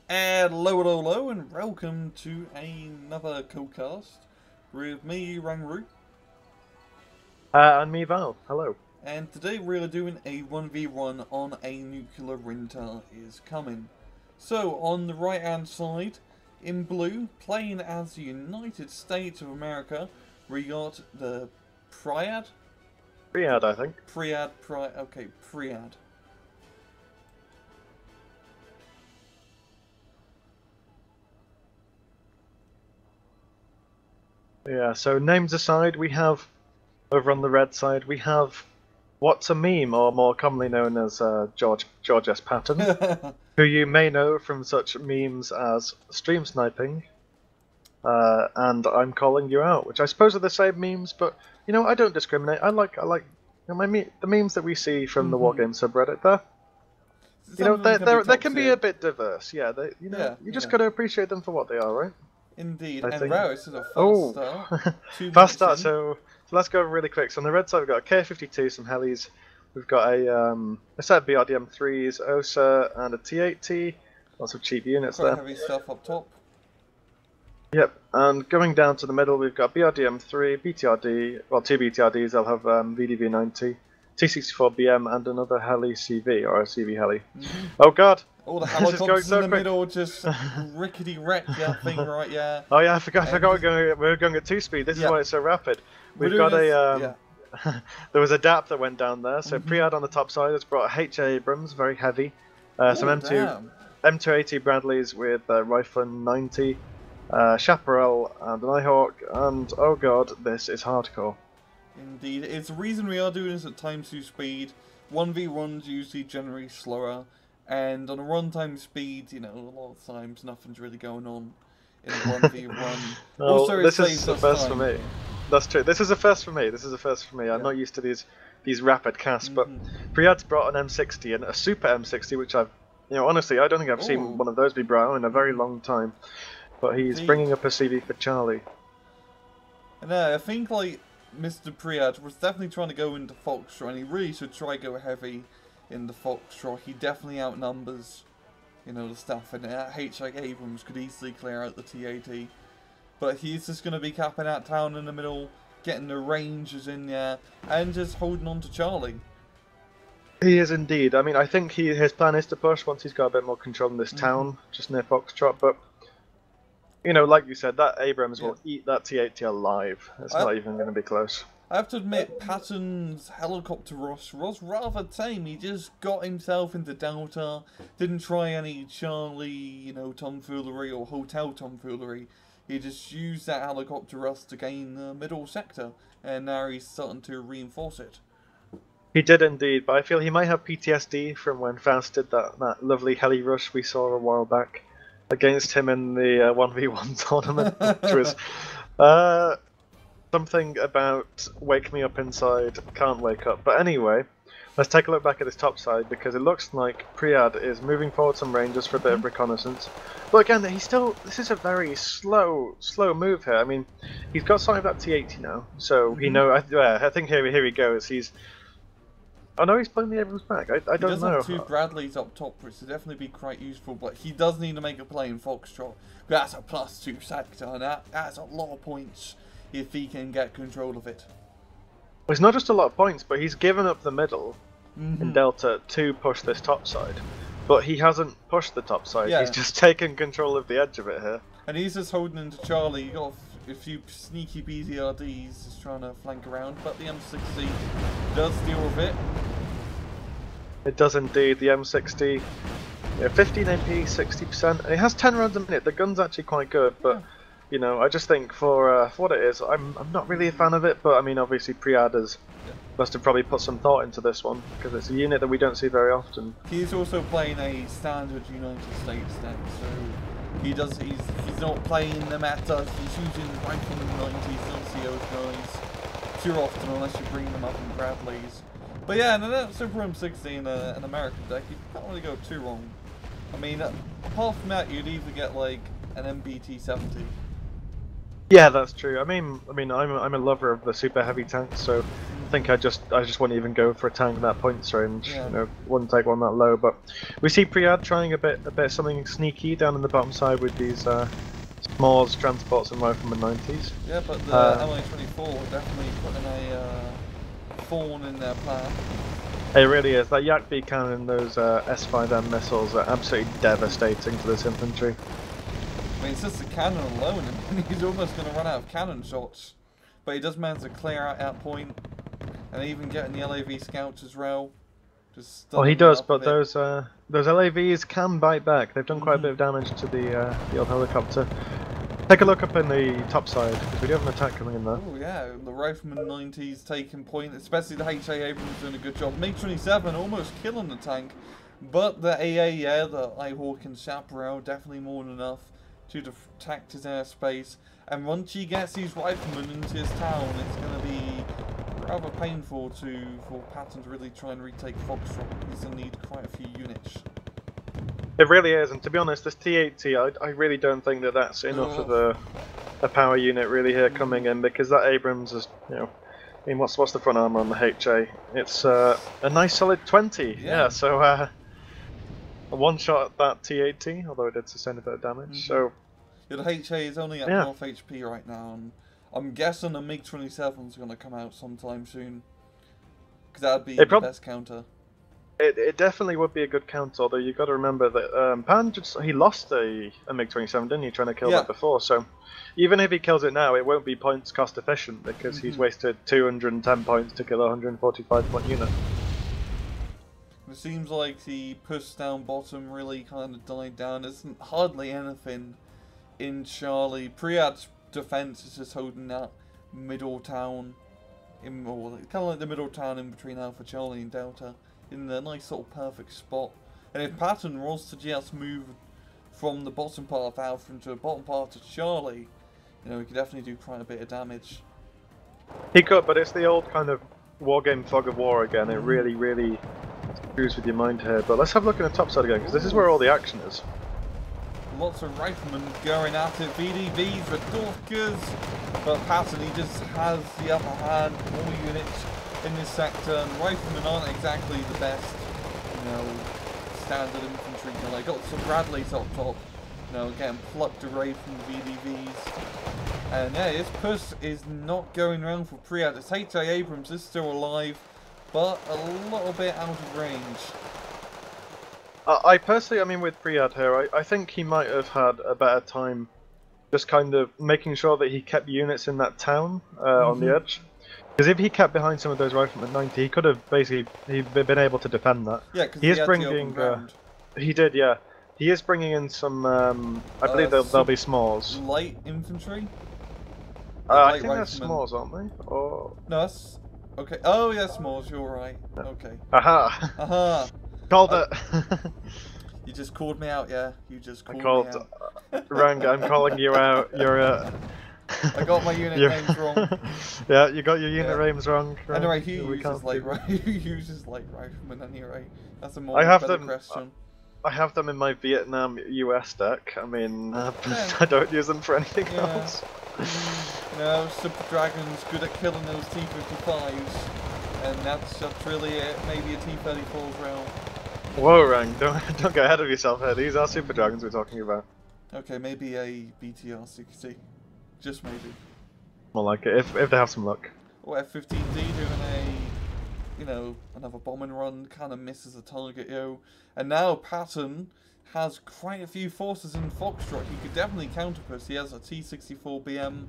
Hello, hello, hello, and welcome to another co-cast with me, RANGROO. And me, Valh. Hello. And today we're doing a 1v1 on a nuclear winter is coming. So, on the right hand side, in blue, playing as the United States of America, we got the Priad? Priad, I think. Priad. Yeah, so names aside, we have, over on the red side, we have What's a Meme, or more commonly known as George S. Patton, who you may know from such memes as Stream Sniping, and I'm Calling You Out, which I suppose are the same memes, but, you know, I don't discriminate. I like you know, the memes that we see from the Wargame subreddit there. You know, they can be a bit diverse, yeah. You just gotta appreciate them for what they are, right? Indeed, I and think. wow, this is a fast start. Fast start. So let's go really quick. So on the red side, we've got a K-52, some helis. We've got a set of BRDM-3s, OSA, and a T-80. Lots of cheap units Quite there. heavy stuff up top. Yep, and going down to the middle, we've got BRDM-3, BTRD, well, two BTRDs. They'll have VDV-90, T-64BM, and another heli CV, or a CV heli. Oh God! All the helicopters in the middle just rickety wreck that thing, right? Yeah. Oh yeah, I forgot we're going at 2-speed. This is why it's so rapid. We've got a there was a DAP that went down there. So Priad on the top side has brought a HA Abrams, very heavy. Some M280 Bradleys with rifle 90, Chaparral and an Nighthawk, and oh God, this is hardcore. Indeed, it's the reason we are doing this at times 2 speed. 1v1's usually generally slower. And on a runtime speed, you know, a lot of times nothing's really going on in a 1v1. Also, this is the first for me. That's true. This is a first for me. I'm not used to these rapid casts, but Priad's brought an M60 and a super M60, which I've, you know, honestly, I don't think I've seen one of those be brought out in a very long time. But he's bringing up a CV for Charlie. And I think like Mr. Priad was definitely trying to go into Foxtrot, and he really should try go heavy in the Foxtrot. He definitely outnumbers, you know, the stuff, and HA Abrams could easily clear out the T-80. But he's just going to be capping out town in the middle, getting the ranges in there, and just holding on to Charlie. He is indeed. I mean, I think his plan is to push once he's got a bit more control in this town, just near Foxtrot, but, you know, like you said, that Abrams will eat that T-80 alive. It's not even going to be close. I have to admit, Patton's helicopter rush was rather tame. He just got himself into Delta, didn't try any Charlie, you know, tomfoolery or hotel tomfoolery. He just used that helicopter rush to gain the middle sector, and now he's starting to reinforce it. He did indeed, but I feel he might have PTSD from when Faust did that lovely heli rush we saw a while back against him in the 1v1 tournament, which was something about wake me up inside, can't wake up. But anyway, let's take a look back at this top side, because it looks like Priad is moving forward some ranges for a bit of reconnaissance. But again, this is a very slow move here. I mean, he's got sight of that T-80 now, so he I think here he goes. Oh no, he's playing the Abrams back. I don't know. He does have two Bradleys up top, which would definitely be quite useful, but he does need to make a play in Foxtrot. That's a +2 sector, and that's a lot of points if he can get control of it. Well, it's not just a lot of points, but he's given up the middle in Delta to push this top side. But he hasn't pushed the top side, he's just taken control of the edge of it here. And he's just holding into Charlie. You got a few sneaky BZRDs just trying to flank around, but the M60 does deal with it. It does indeed. The M60, 15 AP, 60%, and it has 10 rounds a minute. The gun's actually quite good, but you know, I just think for what it is, I'm not really a fan of it. But I mean, obviously, Priad must have probably put some thought into this one, because it's a unit that we don't see very often. He's also playing a standard United States deck, so he's not playing the meta. He's using rifle in the 90s. Don't see those guys too often unless you bring them up in Bradleys. But yeah, no, that Super M60 in an American deck, you can't really go too wrong. I mean, apart from that, you'd either get like an MBT-70. Yeah, that's true. I mean, I'm a lover of the super heavy tanks, so think I just wouldn't even go for a tank that points range. Yeah. You know, wouldn't take one that low. But we see Priad trying a bit something sneaky down in the bottom side with these Smalls, transports, and rifleman 90s. Yeah, but the MI-24 definitely putting a thorn in their plan. It really is. That Yak B cannon and those S5M missiles are absolutely devastating to this infantry. I mean, it's just the cannon alone, and he's almost going to run out of cannon shots. But he does manage to clear out that point, and even getting the LAV scouts as well. Just well, he does, but those LAVs can bite back. They've done quite a bit of damage to the old helicopter. Take a look up in the top side, because we do have an attack coming in there. Oh yeah, the Rifleman 90's taking point, especially the HA Abrams doing a good job. MiG-27 almost killing the tank, but the AA, yeah, the Ihawk and Chaparral, definitely more than enough to protect his airspace. And once he gets these riflemen into his town, it's going to be rather painful for Patton to really try and retake Foxtrot. He's going to need quite a few units. It really is, and to be honest, this T-80, I really don't think that that's enough of a power unit really here coming in, because that Abrams is, you know, I mean, what's the front armor on the HA? It's a nice solid 20, yeah, so a one shot at that T-80, although it did sustain a bit of damage, so... Yeah, the HA is only at half HP right now, and I'm guessing the MiG-27 is going to come out sometime soon, because that would be the best counter. It definitely would be a good counter, although you've got to remember that Pan he lost a MiG-27, didn't he, trying to kill that before, so even if he kills it now, it won't be points cost efficient, because he's wasted 210 points to kill a 145 point unit. It seems like the push down bottom really kind of died down. There's hardly anything in Charlie. Priad's defense is just holding that middle town, kind of like the middle town in between Alpha Charlie and Delta, in the nice sort of perfect spot. And if Patton was to just move from the bottom part of Alpha into the bottom part of Charlie, you know, he could definitely do quite a bit of damage. He could, but it's the old kind of wargame fog of war again. It really, really screws with your mind here. But let's have a look at the top side again, because this is where all the action is. Lots of riflemen going at it, VDVs, Radorkas, but Patton, he just has the upper hand, more units in this sector, and riflemen aren't exactly the best, you know, standard infantry. You know, they got some Bradleys up top, you know, getting plucked away from the VDVs. And yeah, this push is not going around for Priad. This HA Abrams is still alive, but a little bit out of range. I personally, I mean, with Priad here, I think he might have had a better time just kind of making sure that he kept units in that town on the edge. Because if he kept behind some of those riflemen 90, he could have basically been able to defend that. Yeah, because he is bringing. He did, yeah. He is bringing in some. I believe there'll be smalls. Light infantry. I think they're smalls, aren't they? Or no, that's okay. Oh yeah, smalls. You're right. Okay. Aha. Aha. Called it. You just called me out, yeah. You just called me out. Rang, I'm calling you out. You're I got my unit names wrong. Yeah, you got your unit names wrong. Right? Anyway, he uses light riflemen anyway. That's a more better question. I have them in my Vietnam US deck. I mean, I don't use them for anything else. You know, Super Dragon's good at killing those T-55s, and that's really it. Maybe a T-34 as well. Whoa, Rang, don't get ahead of yourself here. These are Super Dragons we're talking about. Okay, maybe a BTR-60. Just maybe. More like it, if they have some luck. Or F-15D doing you know, another bombing run, kind of misses the target, yo. And now Patton has quite a few forces in Foxtrot. He could definitely counterpush. He has a T-64BM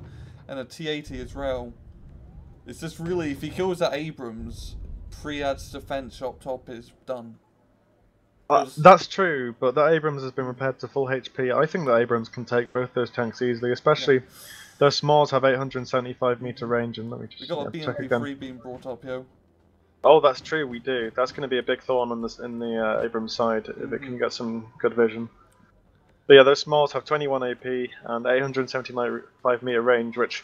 and a T-80 as well. It's just really, if he kills that Abrams, Priad's defense up top is done. That's true, but that Abrams has been repaired to full HP. I think that Abrams can take both those tanks easily, especially those smalls have 875 meter range. And let me just we got a BMP-3 being brought up, yo. Oh, that's true, we do. That's going to be a big thorn on this in the Abrams side if it can get some good vision. But yeah, those smalls have 21 AP and 875 meter range, which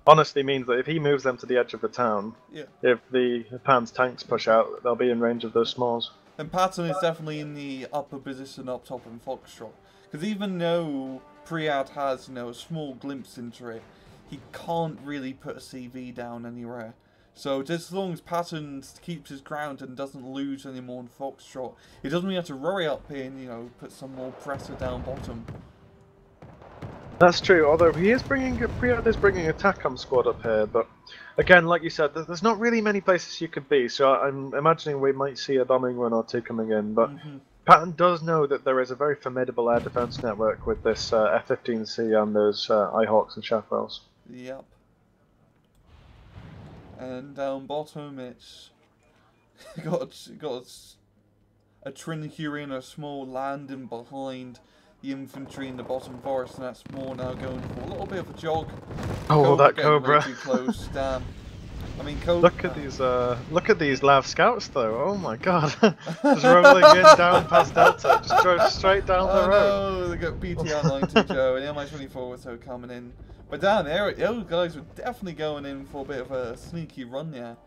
honestly means that if he moves them to the edge of the town, if the Pan's tanks push out, they'll be in range of those smalls. And Patton is definitely in the upper position up top in Foxtrot. Because even though Priad has, you know, a small glimpse into it, he can't really put a CV down anywhere. So just as long as Patton keeps his ground and doesn't lose any more in Foxtrot, he doesn't really have to worry up here and, you know, put some more pressure down bottom. That's true, although Priad is bringing a TACOM squad up here, but again, like you said, there's not really many places you could be, so I'm imagining we might see a bombing run or two coming in, but Patton does know that there is a very formidable air defense network with this F-15C and those Ihawks and Shafwells. Yep. And down bottom, it's got a Trinity and a small landing behind the infantry in the bottom forest, and that's more now going for a little bit of a jog. Oh, that Cobra! Way too close. Damn. I mean, look at these Lav scouts though. Oh my god, just rolling in down past Delta, just drove straight down the road. No, they got BTR 90 Joe and MI24 also coming in. But down there, those guys were definitely going in for a bit of a sneaky run there.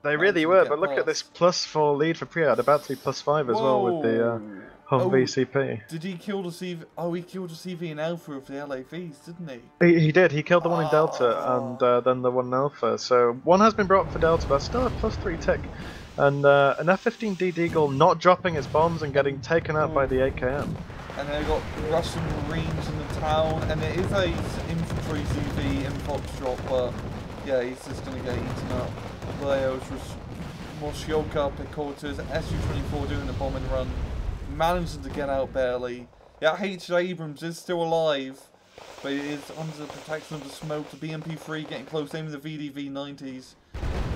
They really were, but look at this +4 lead for Priad, about to be +5 as well with the Home VCP. Did he kill the CV? Oh, he killed the CV in Alpha with the LAVs, didn't he? He did. He killed the one in Delta and then the one in Alpha. So one has been brought up for Delta, but still a +3 tick. And an F-15D Deagle not dropping its bombs and getting taken out by the AKM. And they got Russian Marines in the town, and there is a infantry CV in Foxtrot, but yeah, he's just going to get eaten up. Leo's Moshioka, Picotas, Su-24 doing the bombing run, managing to get out barely. Yeah, H. Abrams is still alive, but it is under the protection of the smoke. The BMP-3 getting close, aiming the VDV-90s.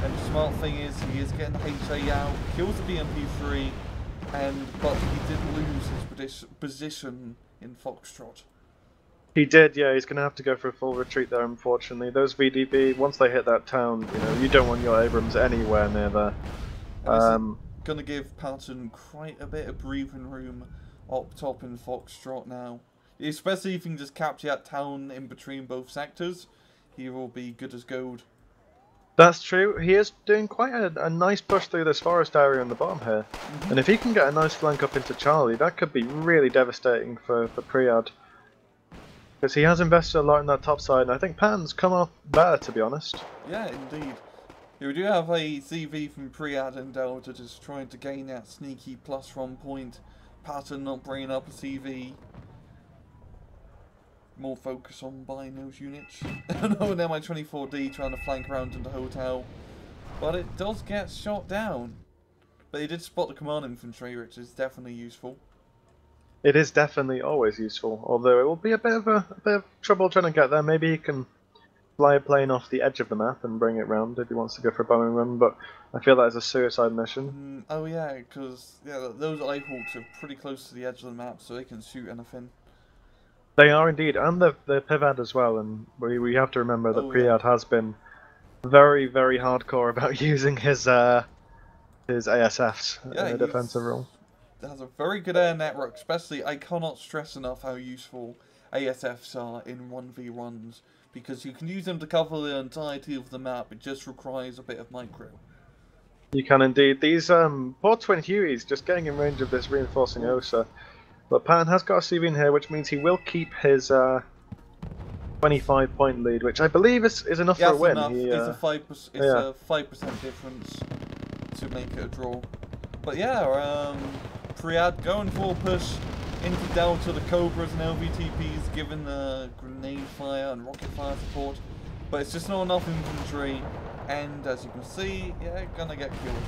And the smart thing is, he is getting the HA out, kills the BMP-3, but he did lose his position in Foxtrot. He did, yeah. He's going to have to go for a full retreat there, unfortunately. Those VDB, once they hit that town, you know, you don't want your Abrams anywhere near there. Going to give Patton quite a bit of breathing room up top in Foxtrot now. Especially if he can just capture that town in between both sectors, he will be good as gold. That's true. He is doing quite a nice push through this forest area on the bottom here. And if he can get a nice flank up into Charlie, that could be really devastating for Priad. Because he has invested a lot in that top side, and I think Patton's come off better, to be honest. Yeah, indeed. Yeah, we do have a CV from Priad and Delta just trying to gain that sneaky +1 point. Patton not bringing up a CV. More focus on buying those units. No, now my 24D trying to flank around in the hotel. But it does get shot down. But he did spot the command infantry, which is definitely useful. It is definitely always useful, although it will be a bit of trouble trying to get there. Maybe he can fly a plane off the edge of the map and bring it round if he wants to go for a bombing run, but I feel that is a suicide mission. Oh yeah, because those Ihawks are pretty close to the edge of the map, so they can shoot anything. They are indeed, and the Priad as well, and we have to remember that Priad has been very, very hardcore about using his ASFs in a defensive role. Has a very good air network, especially I cannot stress enough how useful ASFs are in 1v1s, because you can use them to cover the entirety of the map. It just requires a bit of micro. You can indeed. These poor twin Hueys just getting in range of this reinforcing OSA. But Patton has got a CV in here, which means he will keep his 25-point lead, which I believe is enough for a win. It's a 5% difference to make it a draw. But yeah, Priad going for a push into Delta. The Cobras and LVTPs given the grenade fire and rocket fire support, but it's just not enough infantry, and as you can see, yeah, gonna get killed.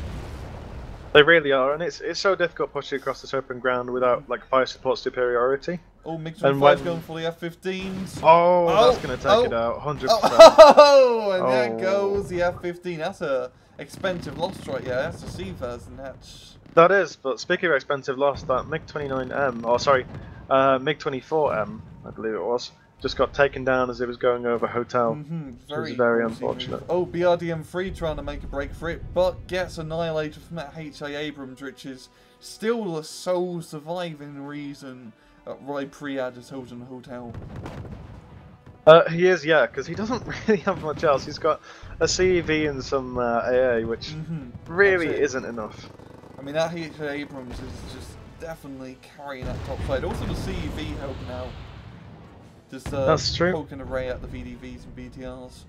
They really are, and it's so difficult pushing across this open ground without like fire support superiority. Oh, MiG-25's going for the F-15s. Oh, that's going to take it out, 100%. Oh, and there goes the F-15. That's a expensive loss right here. That's a C-Vers, and that's... That is, but speaking of expensive loss, that MiG-29M, or sorry, MiG-24M, I believe it was, just got taken down as it was going over hotel, which was very unfortunate. Oh, BRDM-3 trying to make a break for it, but gets annihilated from that H.A. Abrams, which is still the sole surviving reason why Priad is holding the hotel. He is, yeah, because he doesn't really have much else. He's got a CEV and some AA, which really isn't enough. I mean, that H.A. Abrams is just definitely carrying that top side. Also the CEV helping out. Just That's true. Poking a ray at the VDVs and BTRs.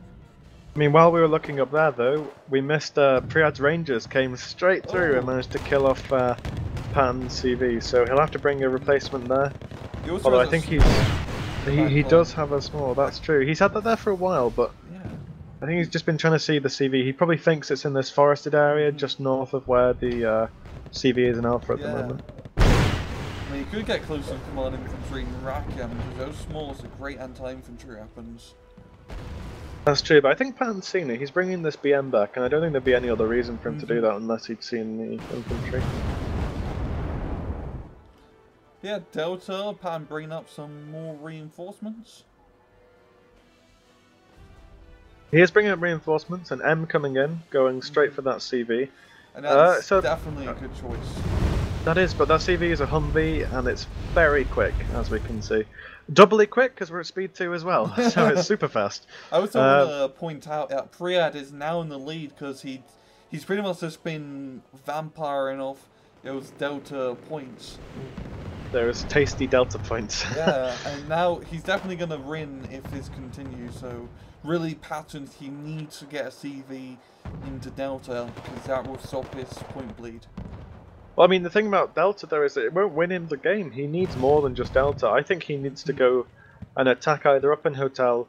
I mean, while we were looking up there, though, we missed Priad's Rangers came straight through and managed to kill off Patton's CV, so he'll have to bring a replacement there. Although I think he does have a small, that's true. He's had that there for a while, but I think he's just been trying to see the CV. He probably thinks it's in this forested area just north of where the CV is in Alpha at the moment. I mean, you could get close to command infantry and rack him, because those smalls are great anti-infantry weapons. That's true, but I think Patton's seen it. He's bringing this BM back, and I don't think there'd be any other reason for him to do that unless he'd seen the infantry. Yeah, Delta, Patton bringing up some more reinforcements. He is bringing up reinforcements, and M coming in, going straight for that CV. And that's definitely a good choice. That is, but that CV is a Humvee, and it's very quick, as we can see. Doubly quick, because we're at speed 2 as well, so it's super fast. I also want to point out that Priad is now in the lead, because he's pretty much just been vampiring off those Delta points. There's tasty Delta points. Yeah, and now he's definitely going to win if this continues, so really Patton, he needs to get a CV into Delta, because that will stop his point bleed. Well, I mean, the thing about Delta, though, is that it won't win him the game. He needs more than just Delta. I think he needs to go and attack either up in Hotel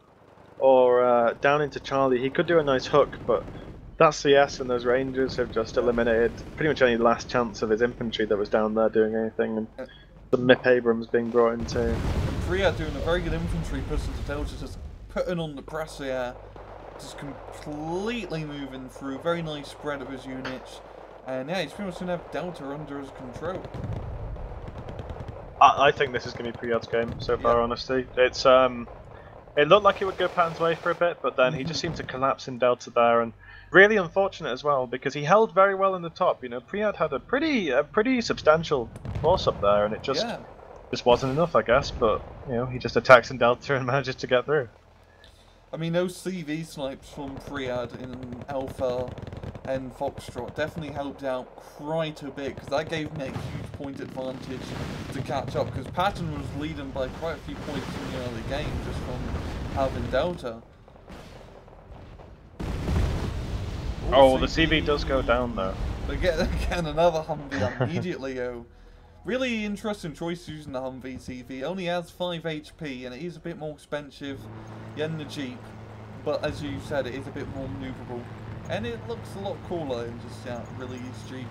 or down into Charlie. He could do a nice hook, but that CS and those Rangers have just eliminated pretty much any last chance of his infantry that was down there doing anything. And the MIP Abrams being brought into. Priad doing a very good infantry push into Delta, just putting on the press here, just completely moving through. Very nice spread of his units. And yeah, he's pretty much going to have Delta under his control. I think this is going to be Priad's game so far, honestly. It's it looked like it would go Patton's way for a bit, but then he just seemed to collapse in Delta there, and really unfortunate as well, because he held very well in the top. You know, Priad had a pretty substantial force up there, and it just wasn't enough, I guess. But you know, he just attacks in Delta and manages to get through. I mean, those CV snipes from Priad in Alpha and Foxtrot definitely helped out quite a bit, because that gave me a huge point advantage to catch up, because Patton was leading by quite a few points in the early game just from having Delta. Oh, the CV does go down though. They get again another Humvee immediately. Really interesting choice using the Humvee CV. Only has 5 HP and it is a bit more expensive than the Jeep, but as you said, it is a bit more maneuverable. And it looks a lot cooler than just really Jeep.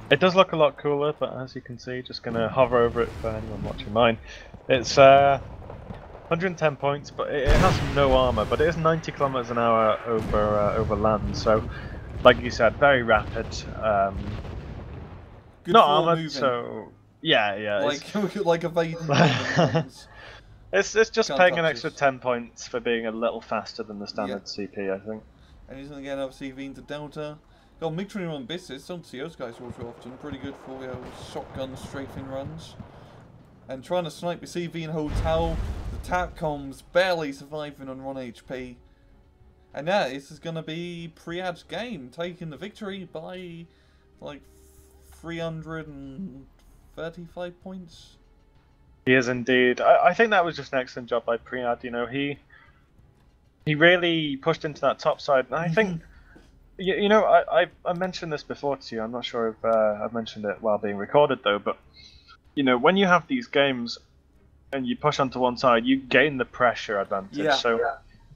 It does look a lot cooler, but as you can see, just going to hover over it for anyone watching mine. It's 110 points, but it has no armor, but it is 90 kilometers an hour over land, so like you said, very rapid. Not armored, moving. So yeah. Like evading. It's just paying an extra 10 points for being a little faster than the standard CP, I think. And he's going to get another CV into Delta. Got mixing on business, don't see those guys all too often. Pretty good for shotgun strafing runs. And trying to snipe the CV in Hotel. The Tapcoms barely surviving on 1 HP. And yeah, this is going to be Priad's game, taking the victory by like 335 points. He is indeed. I think that was just an excellent job by Priad. You know, he really pushed into that top side, and I think, you know, I mentioned this before to you. I'm not sure if I've mentioned it while being recorded though, but you know, when you have these games and you push onto one side, you gain the pressure advantage.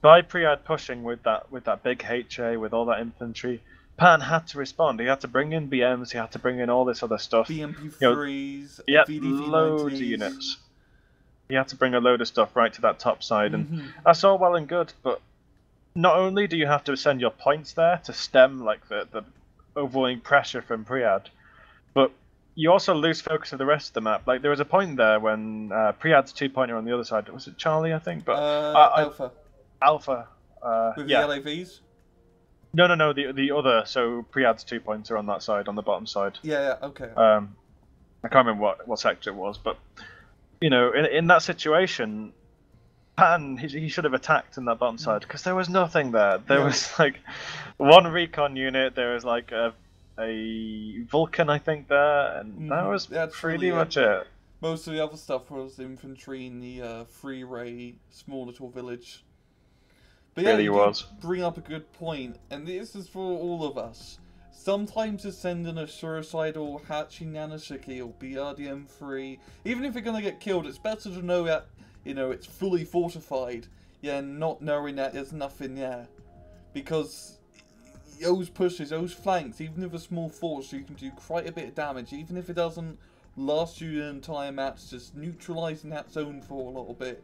By Priad pushing with that big HA with all that infantry, Patton had to respond. He had to bring in BMs. He had to bring in all this other stuff. BMP3s, VDV loads of units. He had to bring a load of stuff right to that top side, and that's all well and good. But not only do you have to send your points there to stem like the overwhelming pressure from Priad, but you also lose focus of the rest of the map. Like there was a point there when Priad's 2-pointer on the other side. Was it Charlie? I think, but Alpha. Alpha. With the LAVs. No, the other. So Priad's 2-pointer on that side, on the bottom side. Yeah, okay. I can't remember what sector it was, but you know, in that situation, Patton he should have attacked in that bottom side because there was nothing there. There was like one recon unit. There was like a Vulcan, I think, there, and that was pretty much it. Most of the other stuff was infantry in the 3-ray small little village. But yeah, Really you was. do bring up a good point, and this is for all of us. Sometimes just sending a suicidal Hachi Nanosaki or BRDM3, even if you're gonna get killed, it's better to know that, you know, it's fully fortified, yeah, not knowing that there's nothing there. Because those pushes, those flanks, even with a small force, you can do quite a bit of damage, even if it doesn't last you the entire match. Just neutralizing that zone for a little bit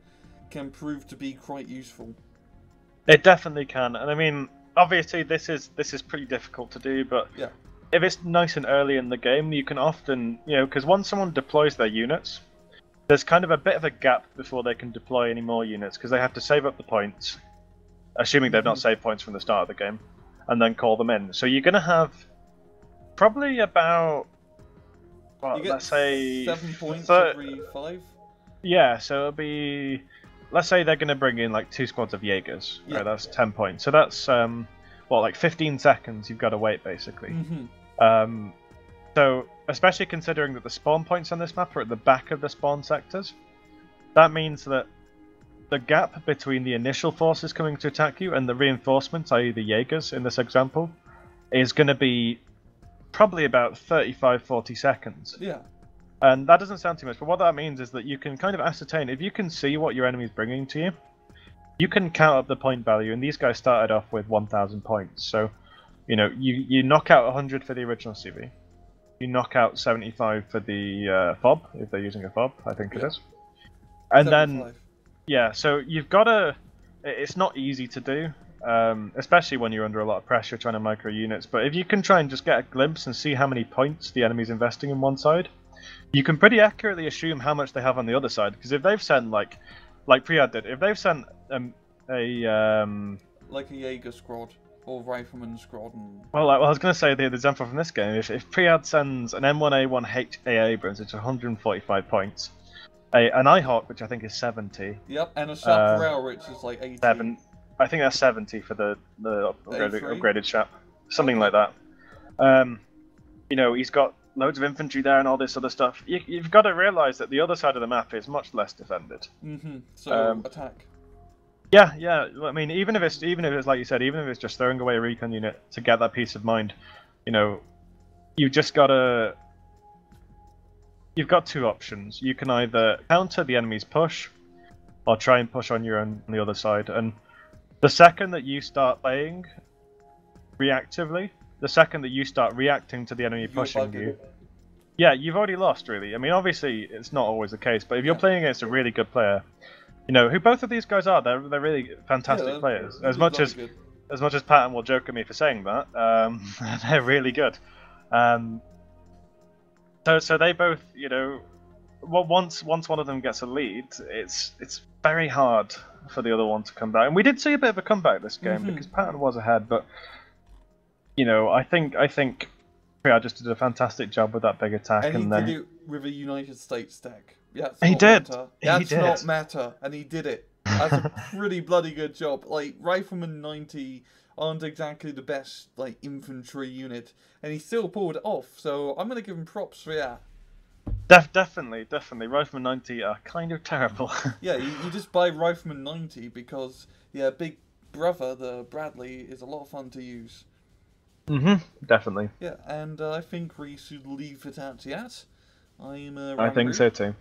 can prove to be quite useful. It definitely can, and I mean, obviously this is pretty difficult to do, but yeah, if it's nice and early in the game, you can often, you know, because once someone deploys their units, there's kind of a bit of a gap before they can deploy any more units, because they have to save up the points, assuming they've not saved points from the start of the game, and then call them in. So you're going to have probably about, well, let's say 7 points every 5. Yeah, so it'll be, let's say they're going to bring in like 2 squads of Jaegers. Yeah. Right, that's 10 points. So that's what, like 15 seconds you've got to wait basically. So especially considering that the spawn points on this map are at the back of the spawn sectors, that means that the gap between the initial forces coming to attack you and the reinforcements, i.e. the Jaegers in this example, is going to be probably about 35-40 seconds. Yeah. And that doesn't sound too much, but what that means is that you can kind of ascertain, if you can see what your enemy is bringing to you, you can count up the point value, and these guys started off with 1,000 points. So, you know, you knock out 100 for the original CV, you knock out 75 for the fob, if they're using a fob, I think it is. And 75. Then, yeah, so you've got to, it's not easy to do, especially when you're under a lot of pressure trying to micro units, but if you can try and just get a glimpse and see how many points the enemy's investing in one side, you can pretty accurately assume how much they have on the other side. Because if they've sent like Priad did, if they've sent like a Jaeger squad or Rifleman squad, and... well, I was going to say the example from this game, if Priad sends an M1A1 HA Abrams, it's 145 points, an Ihawk, which I think is 70. Yep, and a Chaparral, which is like 80. I think that's 70 for the upgraded Chap, something like that. You know, he's got loads of infantry there and all this other stuff. You've got to realise that the other side of the map is much less defended. So attack. Yeah. I mean, even if it's like you said, even if it's just throwing away a recon unit to get that peace of mind, you know, you've just got to. You've got 2 options. You can either counter the enemy's push, or try and push on your own on the other side. And the second that you start playing reactively, the second that you start reacting to the enemy pushing you, yeah, you've already lost, really. I mean, obviously, it's not always the case, but if you're playing against a really good player, you know, who both of these guys are, they're really fantastic players. As much as Patton will joke at me for saying that, they're really good. So they both, you know, once one of them gets a lead, it's very hard for the other one to come back. And we did see a bit of a comeback this game because Patton was ahead, but you know, I think Priad just did a fantastic job with that big attack, and he did it with a United States deck. Yeah, he did. That's not matter, and he did it. That's a pretty bloody good job. Like, Rifleman 90 aren't exactly the best like infantry unit, and he still pulled it off. So I'm gonna give him props for that. Definitely. Rifleman 90 are kind of terrible. Yeah, you just buy Rifleman 90 because Big Brother, the Bradley, is a lot of fun to use. Definitely. Yeah, and I think we should leave it at that. I'm RANGROO. I think so too.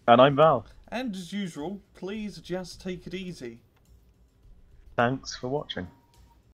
And I'm Valh. And as usual, please just take it easy. Thanks for watching.